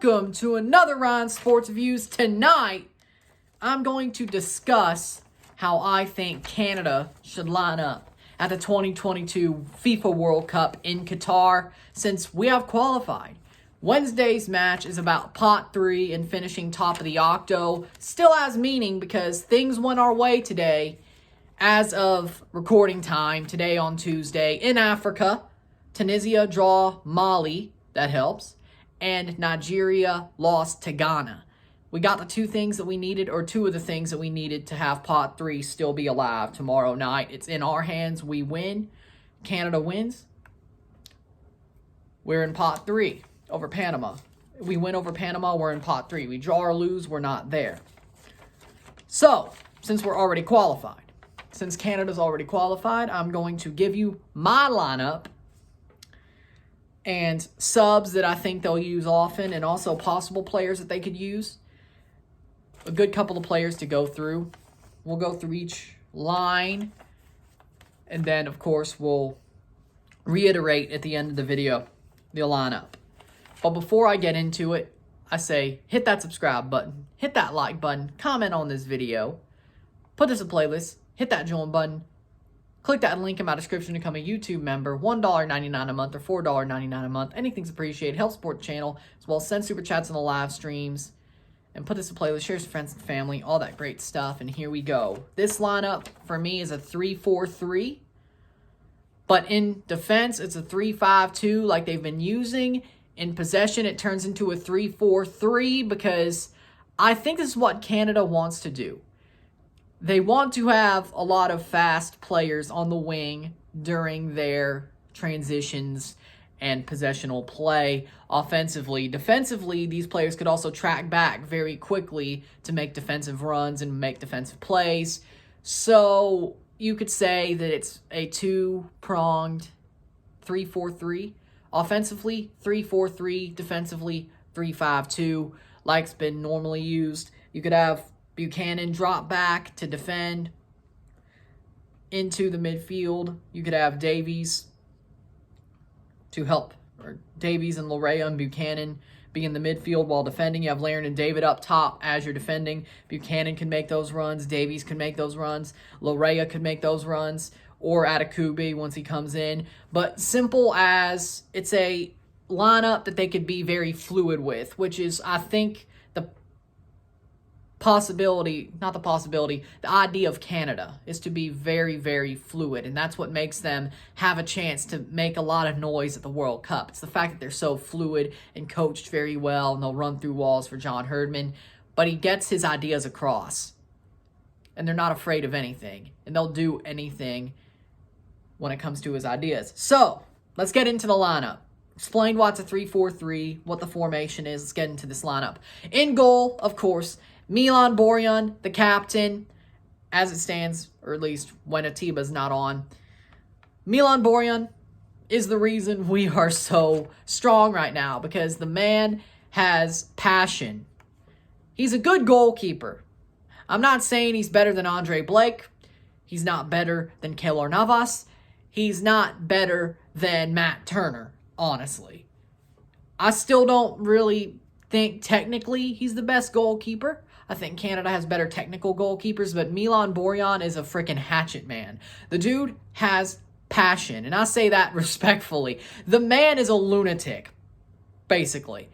Welcome to another Ryan Sports Views. Tonight, I'm going to discuss how I think Canada should line up at the 2022 FIFA World Cup in Qatar since we have qualified. Wednesday's match is about pot 3 and finishing top of the octo. Still has meaning because things went our way today as of recording time, today on Tuesday, in Africa. Tunisia draw Mali, that helps, and Nigeria lost to Ghana. We got the two things that we needed, or two of the things that we needed to have pot 3 still be alive tomorrow night. It's in our hands. We win. Canada wins. We're in pot 3 over Panama. We win over Panama, we're in pot 3. We draw or lose, we're not there. So, since we're already qualified, since Canada's already qualified, I'm going to give you my lineup and subs that I think they'll use often, and also possible players that they could use. A good couple of players to go through. We'll go through each line, and then, of course, we'll reiterate at the end of the video the lineup. But before I get into it, I say hit that subscribe button, hit that like button, comment on this video, put this in playlist, hit that join button, click that link in my description to become a YouTube member. $1.99 a month or $4.99 a month. Anything's appreciated. Help support the channel, as well as send super chats on the live streams. And put this in playlist, share with friends and family, all that great stuff. And here we go. This lineup, for me, is a 3-4-3. But in defense, it's a 3-5-2 like they've been using. In possession, it turns into a 3-4-3 because I think this is what Canada wants to do. They want to have a lot of fast players on the wing during their transitions and possessional play offensively. Defensively, these players could also track back very quickly to make defensive runs and make defensive plays. So you could say that it's a two-pronged 3-4-3. Offensively, 3-4-3. Defensively, 3-5-2, like's been normally used. You could have Buchanan drop back to defend into the midfield. You could have Davies to help, or Davies and Lehren and Buchanan be in the midfield while defending. You have Lehren and David up top as you're defending. Buchanan can make those runs. Davies can make those runs. Lehren could make those runs, or Adekubi once he comes in. But simple as it's a lineup that they could be very fluid with, which is, I think, the idea of Canada is to be very, very fluid, and that's what makes them have a chance to make a lot of noise at the World Cup. It's the fact that they're so fluid and coached very well, and they'll run through walls for John Herdman, but he gets his ideas across, and they're not afraid of anything, and they'll do anything when it comes to his ideas. So, let's get into the lineup. Explain why it's a 3-4-3, what the formation is. Let's get into this lineup. In goal, of course, Milan Borjan, the captain, as it stands, or at least when Atiba's not on. Milan Borjan is the reason we are so strong right now, because the man has passion. He's a good goalkeeper. I'm not saying he's better than Andre Blake. He's not better than Keylor Navas. He's not better than Matt Turner, honestly. I still don't really think technically he's the best goalkeeper. I think Canada has better technical goalkeepers, but Milan Borjan is a freaking hatchet man. The dude has passion, and I say that respectfully. The man is a lunatic, basically.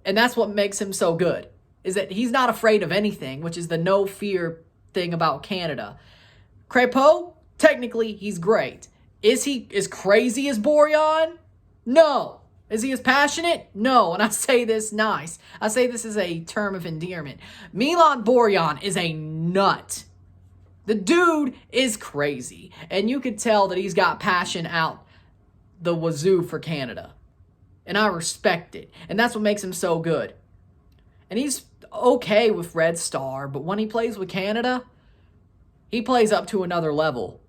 And that's what makes him so good, is that he's not afraid of anything, which is the no fear thing about Canada. Crépeau, technically, he's great. Is he as crazy as Borjan? No. Is he as passionate? No, and I say this nice. I say this as a term of endearment. Milan Borjan is a nut. The dude is crazy, and you could tell that he's got passion out the wazoo for Canada, and I respect it, and that's what makes him so good. And he's okay with Red Star, but when he plays with Canada, he plays up to another level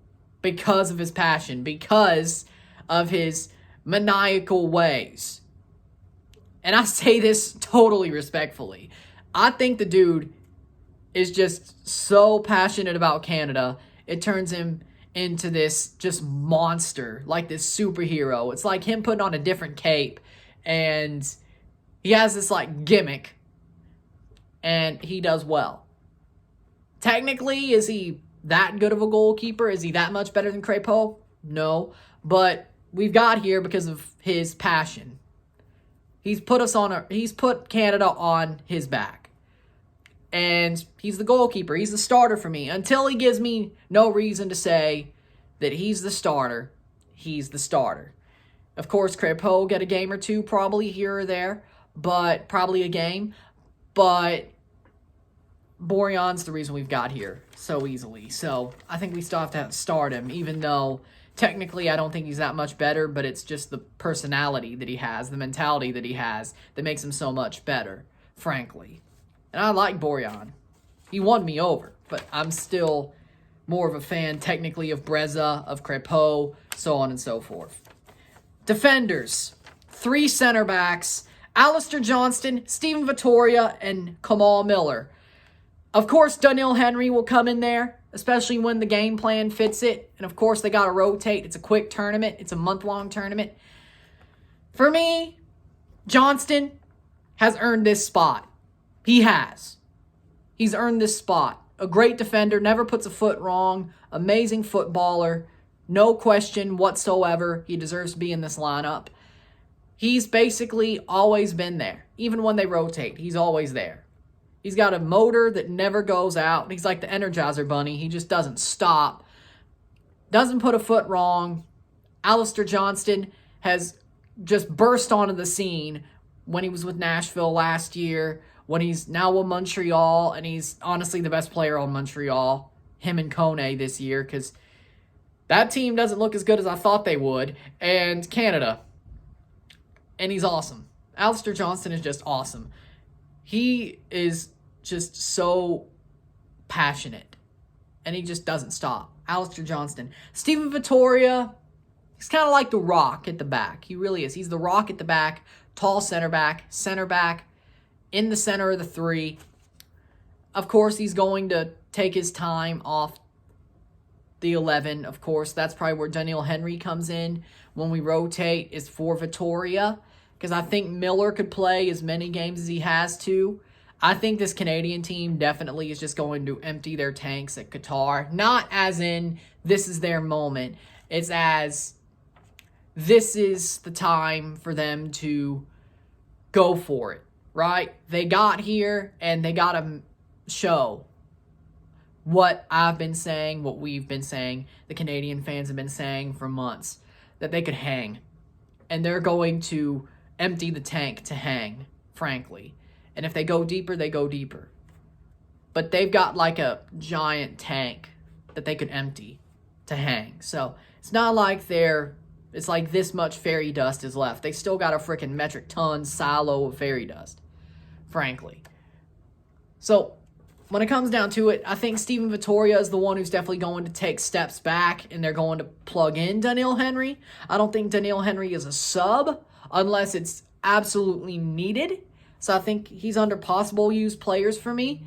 because of his passion, because of his maniacal ways. And I say this totally respectfully. I think the dude is just so passionate about Canada, it turns him into this just monster, like this superhero. It's like him putting on a different cape and He has this, like, gimmick, and he does well. Technically, is he that good of a goalkeeper? Is he that much better than Crépeau? No. But we've got here because of his passion. He's put Canada on his back. And he's the goalkeeper. He's the starter for me. Until he gives me no reason to say that he's the starter, he's the starter. Of course, Crépeau get a game or two probably here or there, but probably a game. But Borjan's the reason we've got here so easily. So I think we still have to start him, even though technically I don't think he's that much better, but it's just the personality that he has, the mentality that he has that makes him so much better, frankly. And I like Borjan. He won me over, but I'm still more of a fan technically of Breza, of Crépeau, so on and so forth. Defenders, 3 center backs, Aleister Johnston, Steven Vittoria, and Kamal Miller. Of course, Danielle Henry will come in there, especially when the game plan fits it. And of course, they got to rotate. It's a quick tournament. It's a month-long tournament. For me, Johnston has earned this spot. He has. He's earned this spot. A great defender, never puts a foot wrong, amazing footballer, no question whatsoever. He deserves to be in this lineup. He's basically always been there. Even when they rotate, he's always there. He's got a motor that never goes out. He's like the Energizer Bunny. He just doesn't stop. Doesn't put a foot wrong. Aleister Johnston has just burst onto the scene when he was with Nashville last year, when he's now with Montreal, and he's honestly the best player on Montreal, him and Kone this year, because that team doesn't look as good as I thought they would, and Canada. And he's awesome. Aleister Johnston is just awesome. He is just so passionate, and he just doesn't stop. Aleister Johnston. Steven Vittoria, he's kind of like the Rock at the back. He really is. He's the Rock at the back, tall center back, in the center of the 3. Of course, he's going to take his time off the 11. Of course, that's probably where Danielle Henry comes in when we rotate, is for Vittoria, because I think Miller could play as many games as he has to. I think this Canadian team definitely is just going to empty their tanks at Qatar. Not as in this is their moment. It's as this is the time for them to go for it, right? They got here and they got to show what I've been saying, what we've been saying, the Canadian fans have been saying for months, that they could hang. And they're going to empty the tank to hang, frankly. And if they go deeper, they go deeper. But they've got like a giant tank that they could empty to hang. So it's not like it's like this much fairy dust is left. They still got a freaking metric ton silo of fairy dust, frankly. So when it comes down to it, I think Steven Vittoria is the one who's definitely going to take steps back, and they're going to plug in Danielle Henry. I don't think Danielle Henry is a sub unless it's absolutely needed. So I think he's under possible use players for me,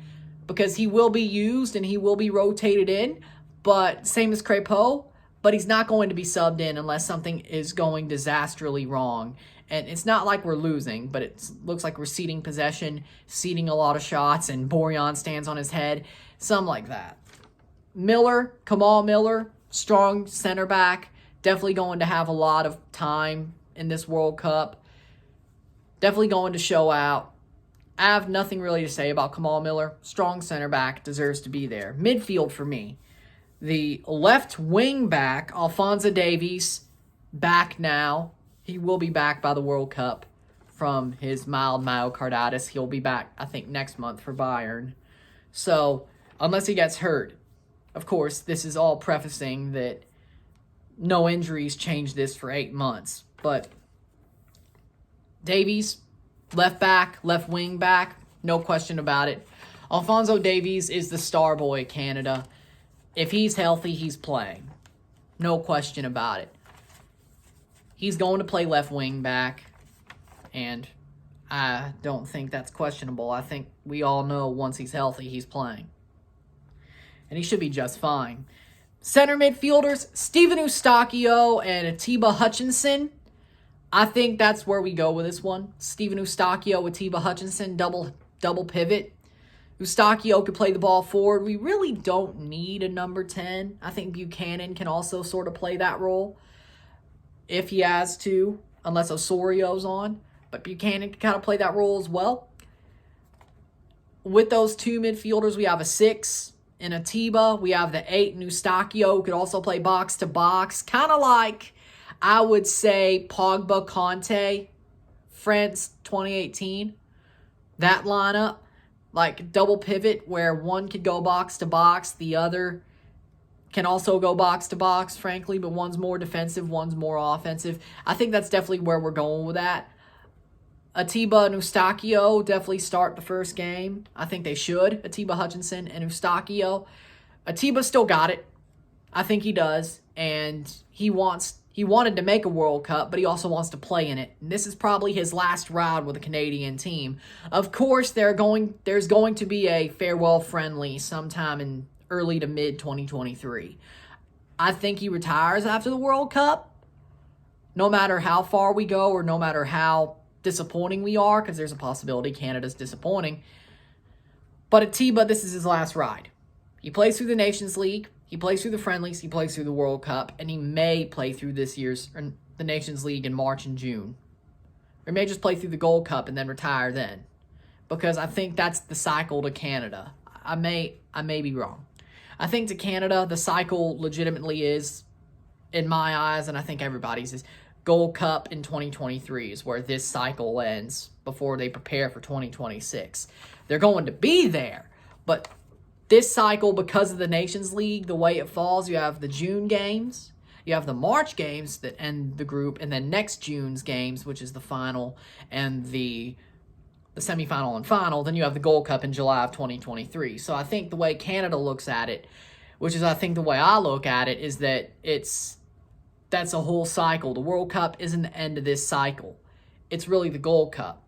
because he will be used and he will be rotated in, but same as Crépeau, but he's not going to be subbed in unless something is going disastrously wrong. And it's not like we're losing, but it looks like we're ceding possession, ceding a lot of shots, and Borjan stands on his head, something like that. Miller, Kamal Miller, strong center back, definitely going to have a lot of time in this World Cup. Definitely going to show out. I have nothing really to say about Kamal Miller. Strong center back, deserves to be there. Midfield for me. The left wing back, Alphonso Davies, back now. He will be back by the World Cup from his mild myocarditis. He'll be back, I think, next month for Bayern. So, unless he gets hurt. Of course, this is all prefacing that no injuries changed this for 8 months. But Davies, left back, left wing back, no question about it. Alphonso Davies is the star boy at Canada. If he's healthy, he's playing. No question about it. He's going to play left wing back, and I don't think that's questionable. I think we all know once he's healthy, he's playing. And he should be just fine. Center midfielders, Steven Eustachio and Atiba Hutchinson. I think that's where we go with this one. Steven Eustachio, Atiba Hutchinson, double pivot. Eustachio could play the ball forward. We really don't need a number 10. I think Buchanan can also sort of play that role if he has to, unless Osorio's on. But Buchanan can kind of play that role as well. With those two midfielders, we have a 6 in Atiba. We have the 8 in Eustachio, who could also play box-to-box. Kind of like, I would say, Pogba, Conte, France 2018. That lineup. Like double pivot where one could go box to box, the other can also go box to box, frankly, but one's more defensive, one's more offensive. I think that's definitely where we're going with that. Atiba and Eustachio definitely start the first game. I think they should. Atiba Hutchinson and Eustachio. Atiba still got it. I think he does. And he wanted to make a World Cup, but he also wants to play in it. And this is probably his last ride with a Canadian team. Of course, there's going to be a farewell friendly sometime in early to mid 2023. I think he retires after the World Cup, no matter how far we go or no matter how disappointing we are, because there's a possibility Canada's disappointing. But Atiba, this is his last ride. He plays through the Nations League. He plays through the friendlies, he plays through the World Cup, and he may play through this year's the Nations League in March and June. Or he may just play through the Gold Cup and then retire then. Because I think that's the cycle to Canada. I may be wrong. I think to Canada, the cycle legitimately is, in my eyes, and I think everybody's, is Gold Cup in 2023 is where this cycle ends before they prepare for 2026. They're going to be there, but this cycle, because of the Nations League, the way it falls, you have the June games, you have the March games that end the group, and then next June's games, which is the final and the semifinal and final, then you have the Gold Cup in July of 2023. So I think the way Canada looks at it, which is I think the way I look at it, is that that's a whole cycle. The World Cup isn't the end of this cycle. It's really the Gold Cup.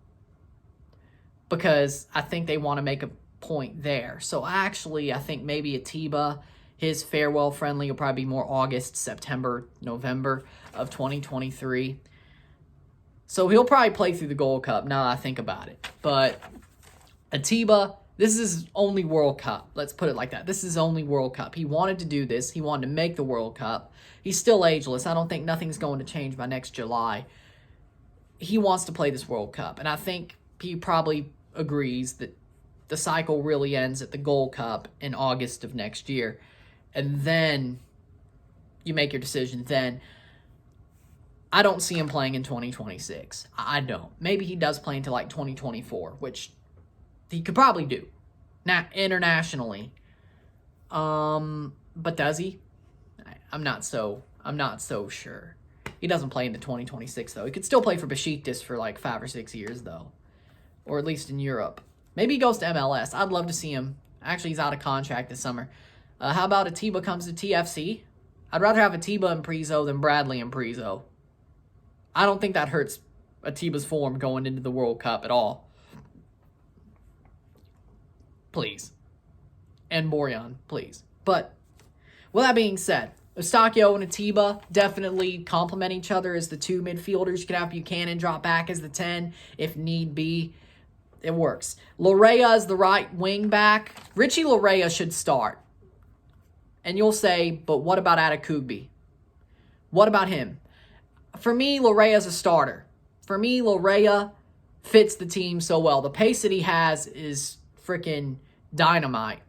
Because I think they want to make a point there. So actually, I think maybe Atiba, his farewell friendly will probably be more August, September, November of 2023. So he'll probably play through the Gold Cup now that I think about it. But Atiba, this is his only World Cup. Let's put it like that. This is his only World Cup. He wanted to do this. He wanted to make the World Cup. He's still ageless. I don't think nothing's going to change by next July. He wants to play this World Cup. And I think he probably agrees that the cycle really ends at the Gold Cup in August of next year. And then you make your decision then. I don't see him playing in 2026. I don't. Maybe he does play until like 2024, which he could probably do. Now, internationally. But does he? I'm not so sure. He doesn't play into 2026, though. He could still play for Besiktas for like 5 or 6 years, though. Or at least in Europe. Maybe he goes to MLS. I'd love to see him. Actually, he's out of contract this summer. How about Atiba comes to TFC? I'd rather have Atiba in Prizo than Bradley in Prizo. I don't think that hurts Atiba's form going into the World Cup at all. Please. And Borjan, please. But with that being said, Eustachio and Atiba definitely complement each other as the two midfielders. You can have Buchanan drop back as the 10 if need be. It works. Lorea is the right wing back. Richie Lorea should start. And you'll say, but what about Adekugbe? What about him? For me, Lorea is a starter. For me, Lorea fits the team so well. The pace that he has is freaking dynamite.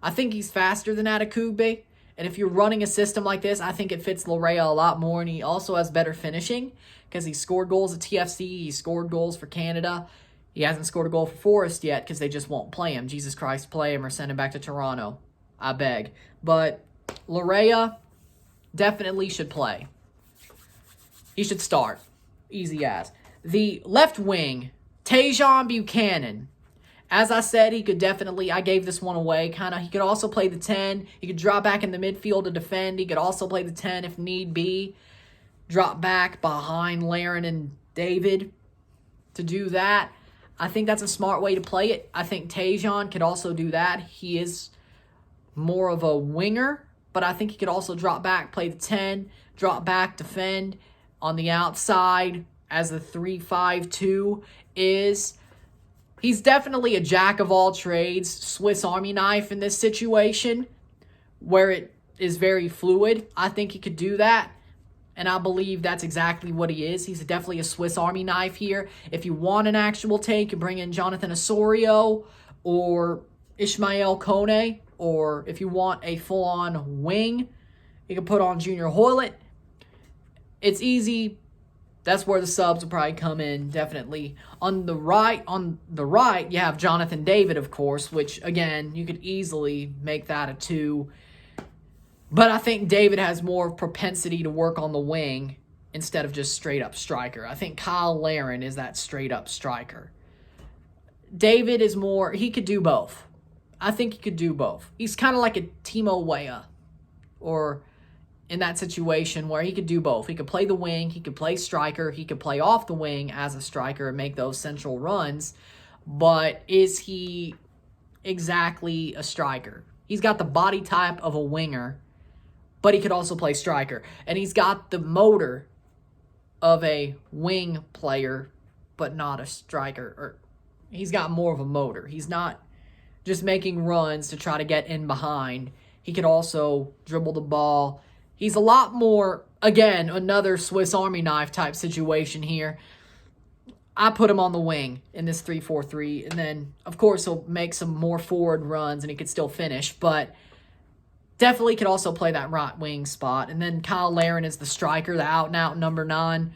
I think he's faster than Adekugbe. And if you're running a system like this, I think it fits Lorea a lot more. And he also has better finishing because he scored goals at TFC. He scored goals for Canada. He hasn't scored a goal for Forest yet because they just won't play him. Jesus Christ, play him or send him back to Toronto. I beg. But Lorea definitely should play. He should start. Easy as. The left wing, Tajon Buchanan. As I said, he could definitely, I gave this one away, he could also play the 10. He could drop back in the midfield to defend. He could also play the 10 if need be. Drop back behind Lehren and David to do that. I think that's a smart way to play it. I think Tajon could also do that. He is more of a winger, but I think he could also drop back, play the 10, drop back, defend on the outside, as the 3-5-2 is. He's definitely a jack of all trades, Swiss Army knife in this situation where it is very fluid. I think he could do that, and I believe that's exactly what he is. He's definitely a Swiss Army knife here. If you want an actual take, you bring in Jonathan Osorio or Ismael Kone, or if you want a full-on wing, you can put on Junior Hoylett. It's easy. That's where the subs will probably come in, definitely. On the right, you have Jonathan David, of course, which, again, you could easily make that a 2. But I think David has more propensity to work on the wing instead of just straight-up striker. I think Kyle Lehren is that straight-up striker. David is more, he could do both. I think he could do both. He's kind of like a Timo Weah, or in that situation where he could do both. He could play the wing, he could play striker, he could play off the wing as a striker and make those central runs. But is he exactly a striker? He's got the body type of a winger, but he could also play striker. And he's got the motor of a wing player, but not a striker. Or he's got more of a motor. He's not just making runs to try to get in behind. He could also dribble the ball. He's a lot more, again, another Swiss Army knife type situation here. I put him on the wing in this 3-4-3. And then, of course, he'll make some more forward runs and he could still finish. But definitely could also play that right wing spot. And then Kyle Lehren is the striker, the out-and-out number 9.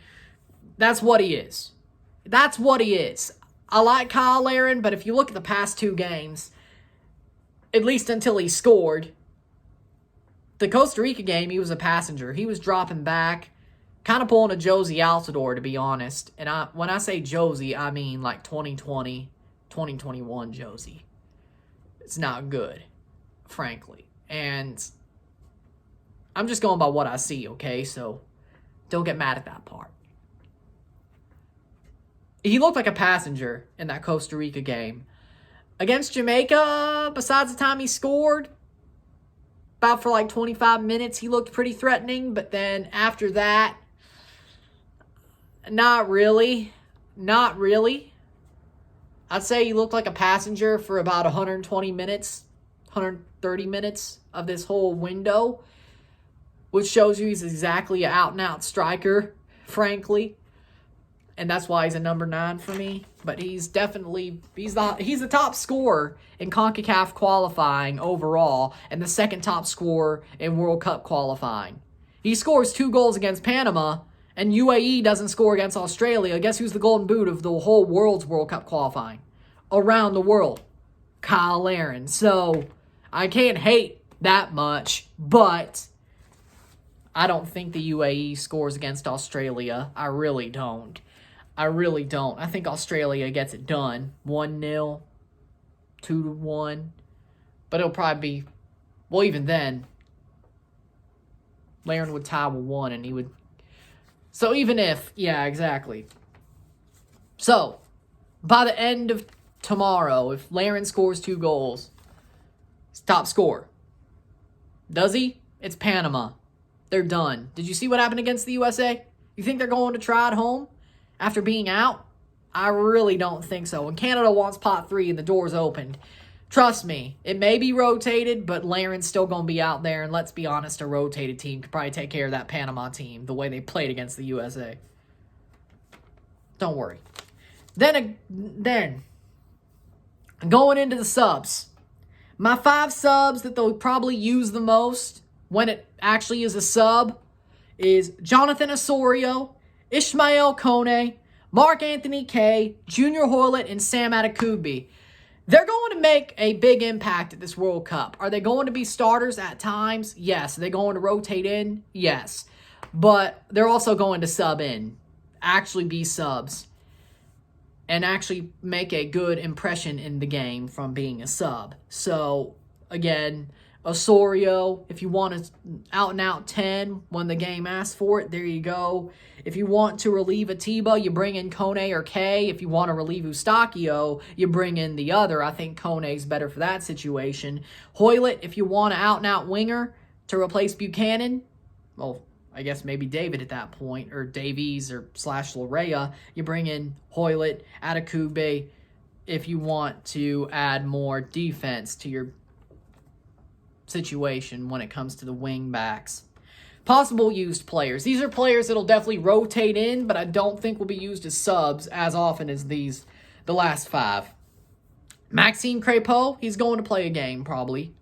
That's what he is. That's what he is. I like Kyle Lehren, but if you look at the past 2 games, at least until he scored, the Costa Rica game, he was a passenger. He was dropping back, kind of pulling a Josie Altidore, to be honest. And when I say Josie, I mean like 2020, 2021 Josie. It's not good, frankly. And I'm just going by what I see, okay? So don't get mad at that part. He looked like a passenger in that Costa Rica game. Against Jamaica, besides the time he scored, about for like 25 minutes, he looked pretty threatening. But then after that, not really. Not really. I'd say he looked like a passenger for about 120 minutes, 130 minutes of this whole window, which shows you he's exactly an out-and-out striker, frankly. And that's why he's a number 9 for me. But he's definitely, he's the top scorer in CONCACAF qualifying overall, and the second top scorer in World Cup qualifying. He scores 2 goals against Panama, and UAE doesn't score against Australia. Guess who's the golden boot of the whole world's World Cup qualifying? Around the world. Kyle Lehren. So, I can't hate that much, but I don't think the UAE scores against Australia. I really don't. I think Australia gets it done. 1-0, 2-1. But it'll probably be, well, even then, Lehren would tie with 1 and he would. So even if, yeah, exactly. So, by the end of tomorrow, if Lehren scores 2 goals, he's top scorer. Does he? It's Panama. They're done. Did you see what happened against the USA? You think they're going to try at home after being out? I really don't think so. When Canada wants pot 3 and the door's opened, trust me, it may be rotated, but Lehren's still going to be out there. And let's be honest, a rotated team could probably take care of that Panama team the way they played against the USA. Don't worry. Then going into the subs. My 5 subs that they'll probably use the most when it actually is a sub is Jonathan Osorio, Ismael Kone, Mark Anthony Kaye, Junior Hoylett, and Sam Adekugbe. They're going to make a big impact at this World Cup. Are they going to be starters at times? Yes. Are they going to rotate in? Yes. But they're also going to sub in, actually be subs, and actually make a good impression in the game from being a sub. So, again, Osorio, if you want an out-and-out 10 when the game asks for it, there you go. If you want to relieve Atiba, you bring in Kone or Kaye. If you want to relieve Eustachio, you bring in the other. I think Kone's better for that situation. Hoylett, if you want an out-and-out winger to replace Buchanan, well, I guess maybe David at that point, or Davies or slash Larea. You bring in Hoylett, Adekugbe, if you want to add more defense to your situation when it comes to the wing backs. Possible used players. These are players that'll definitely rotate in, but I don't think will be used as subs as often as the last 5. Maxime Crépeau, he's going to play a game probably,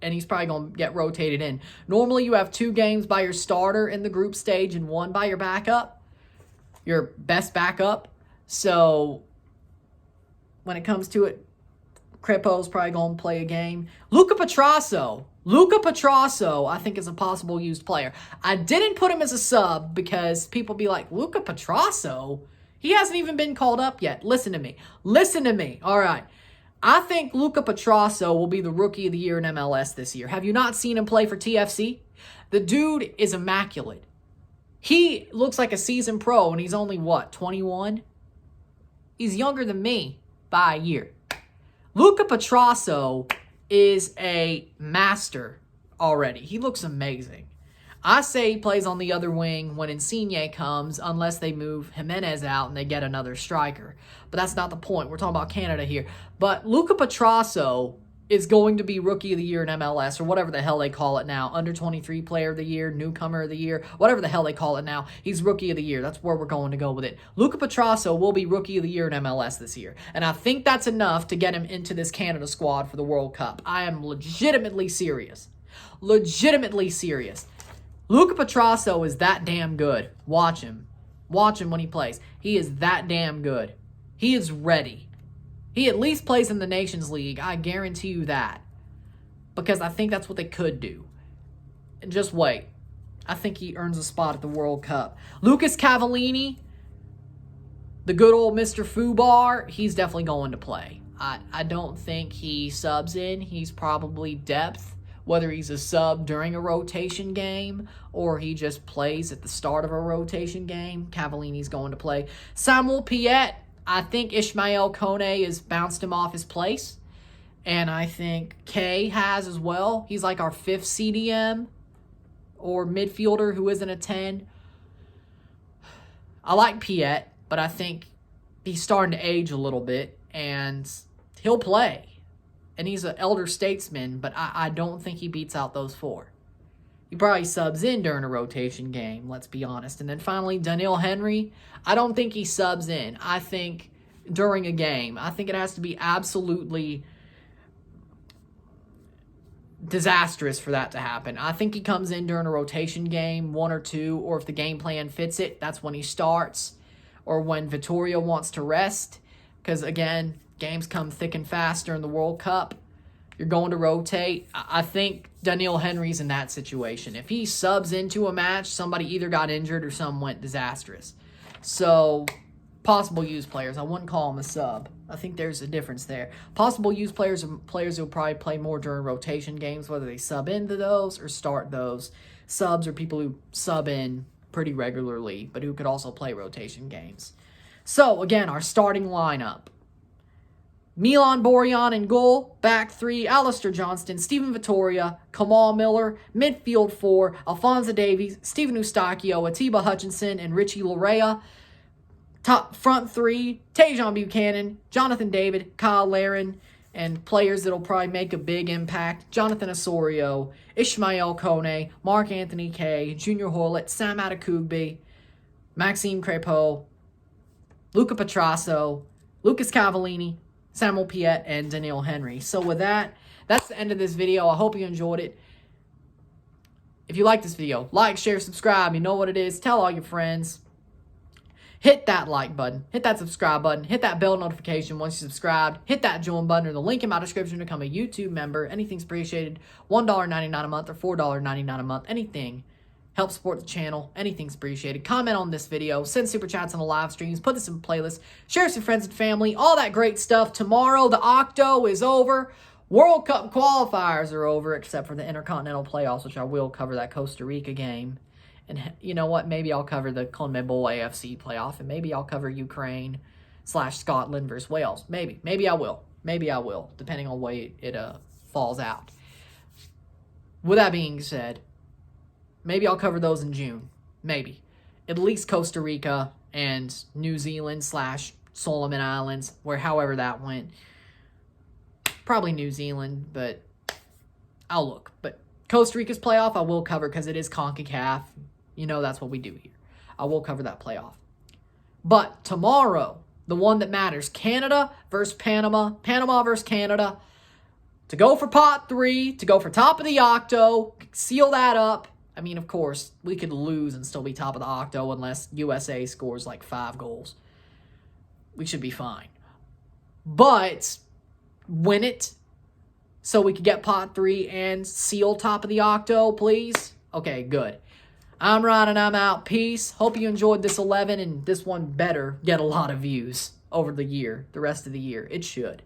and he's probably going to get rotated in. Normally you have 2 games by your starter in the group stage and 1 by your backup, your best backup. So when it comes to it, Crépeau's probably going to play a game. Luca Petrasso, I think, is a possible used player. I didn't put him as a sub because people be like, Luca Petrasso? He hasn't even been called up yet. Listen to me. All right. I think Luca Petrasso will be the Rookie of the Year in MLS this year. Have you not seen him play for TFC? The dude is immaculate. He looks like a seasoned pro, and he's only, 21? He's younger than me by a year. Luca Petrasso is a master already. He looks amazing. I say he plays on the other wing when Insigne comes, unless they move Jimenez out and they get another striker. But that's not the point. We're talking about Canada here. But Luca Petrasso is going to be Rookie of the Year in MLS, or whatever the hell they call it now. Under 23 Player of the Year, Newcomer of the Year, whatever the hell they call it now. He's Rookie of the Year. That's where we're going to go with it. Luca Petrasso will be Rookie of the Year in MLS this year. And I think that's enough to get him into this Canada squad for the World Cup. I am legitimately serious. Luca Petrasso is that damn good. Watch him. Watch him when he plays. He is that damn good. He is ready. He at least plays in the Nations League. I guarantee you that. Because I think that's what they could do. And just wait. I think he earns a spot at the World Cup. Lucas Cavallini, the good old Mr. Fubar, he's definitely going to play. I don't think he subs in. He's probably depth. Whether he's a sub during a rotation game or he just plays at the start of a rotation game, Cavallini's going to play. Samuel Piette, I think Ismael Kone has bounced him off his place. And I think Kay has as well. He's like our 5th CDM or midfielder who isn't a 10. I like Piette, but I think he's starting to age a little bit. And he'll play. And he's an elder statesman, but I don't think he beats out those 4. He probably subs in during a rotation game, let's be honest. And then finally, Danielle Henry. I don't think he subs in. I think during a game. I think it has to be absolutely disastrous for that to happen. I think he comes in during a rotation game, 1 or 2, or if the game plan fits it, that's when he starts. Or when Vittoria wants to rest. Because, again, games come thick and fast during the World Cup. You're going to rotate. I think Danielle Henry's in that situation. If he subs into a match, somebody either got injured or some went disastrous. So, possible used players. I wouldn't call him a sub. I think there's a difference there. Possible used players are players who will probably play more during rotation games, whether they sub into those or start those. Subs are people who sub in pretty regularly, but who could also play rotation games. So, again, our starting lineup. Milan Borjan in goal, back 3, Aleister Johnston, Steven Vittoria, Kamal Miller, midfield 4, Alphonso Davies, Steven Eustachio, Atiba Hutchinson, and Richie Larea. Top front 3, Tajon Buchanan, Jonathan David, Kyle Lehren, and players that'll probably make a big impact, Jonathan Osorio, Ismael Kone, Mark Anthony Kaye, Junior Hoylett, Sam Adekugbe, Maxime Crépeau, Luca Petrasso, Lucas Cavallini, Samuel Piette, and Danielle Henry. So with that, that's the end of this video. I hope you enjoyed it. If you like this video, like, share, subscribe. You know what it is. Tell all your friends. Hit that like button. Hit that subscribe button. Hit that bell notification once you subscribed. Hit that join button or the link in my description to become a YouTube member. Anything's appreciated. $1.99 a month or $4.99 a month. Anything. Help support the channel. Anything's appreciated. Comment on this video. Send super chats on the live streams. Put this in playlists. Share with your friends and family. All that great stuff. Tomorrow, the Octo is over. World Cup qualifiers are over, except for the Intercontinental Playoffs, which I will cover that Costa Rica game. And you know what? Maybe I'll cover the CONMEBOL AFC playoff. And maybe I'll cover Ukraine/Scotland versus Wales. Maybe. Maybe I will. Maybe I will, depending on the way it falls out. With that being said, maybe I'll cover those in June. Maybe. At least Costa Rica and New Zealand / Solomon Islands, where however that went. Probably New Zealand, but I'll look. But Costa Rica's playoff I will cover because it is CONCACAF. You know that's what we do here. I will cover that playoff. But tomorrow, the one that matters, Canada versus Panama. Panama versus Canada. To go for pot 3, to go for top of the octo, seal that up. I mean, of course, we could lose and still be top of the octo unless USA scores like 5 goals. We should be fine. But win it so we could get pot 3 and seal top of the octo, please. Okay, good. I'm Ron and I'm out. Peace. Hope you enjoyed this 11, and this one better get a lot of views over the year, the rest of the year. It should.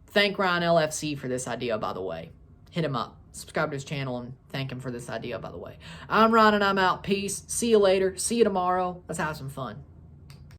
Thank Ryan LFC for this idea, by the way. Hit him up. Subscribe to his channel and thank him for this idea, by the way. I'm Ron and I'm out. Peace. See you later. See you tomorrow. Let's have some fun.